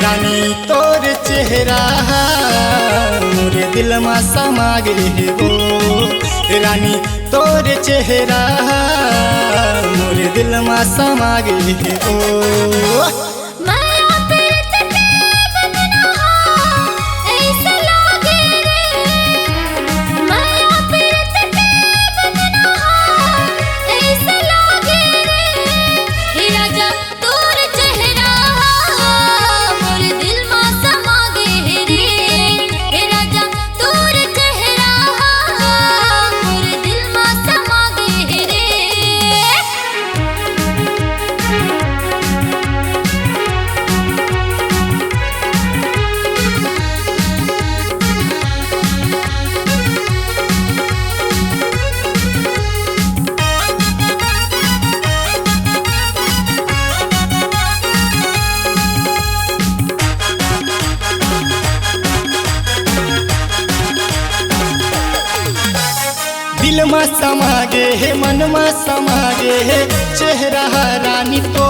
रानी तोर चेहरा मोरे दिल में समा गे हो। रानी तोर चेहरा मोरे दिल में समा गे हो। दिल में समा गे है, मन में समा गे है चेहरा रानी तो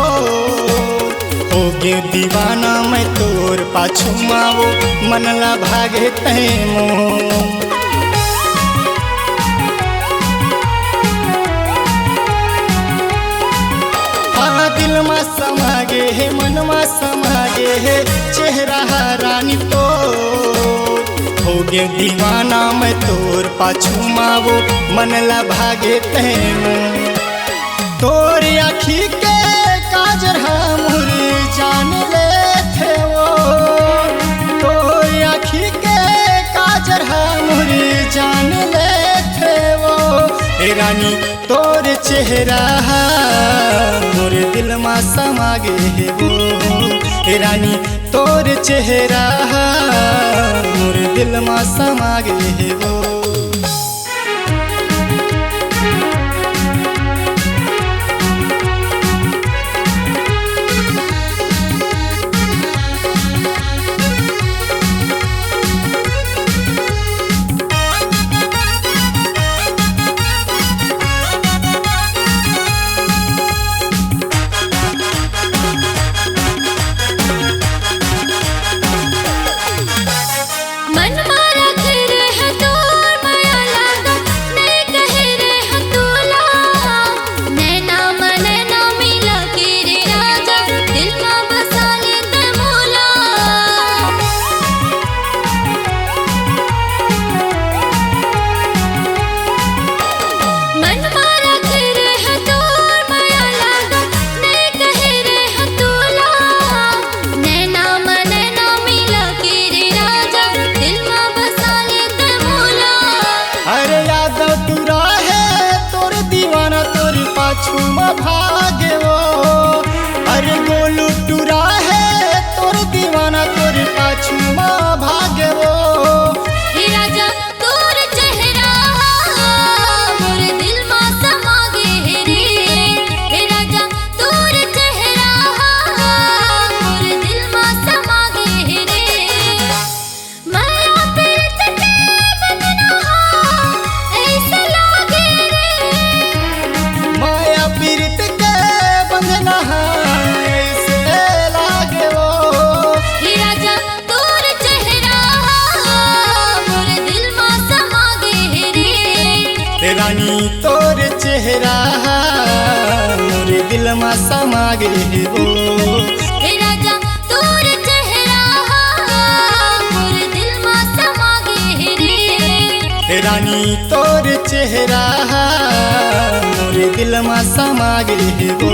हो गे दीवाना मैं तोर पाछू मावो मनला भागे तैमो। हाँ दिल में समा गे है, मन में समा गे है चेहरा रानी तो हो गे दीवाना मैं तोर पाछू मावो मनला भागे तैमो। तोर आखी के काजर हमर जान ले थे वो, तोर आखी के काजर हमर जान ले थे वो। रानी तोर चेहरा मोर दिल में समा गे वो। रानी तोर चेहरा मोर दिल में समा गे वो। छुमा भागे वो अरे गोलू टूरा है तोर दीवाना तोर पाछुमा भागे वो। राजा तोर चेहरा मोर दिल में समा गे रे। राजा तोर चेहरा मोर दिल में समा गे रे। माया प्रीत के बंधना ऐसे लागे रे। माया पीरित के बंधना ऐसे लागे वो। राजा तोर चेहरा मोर दिल में समा गे रे। रानी तोर चेहरा मोर दिल में समा गे वो। राजा तोर चेहरा मोर दिल में समा गे रे। रानी तोर चेहरा मोर दिल में समा गे वो।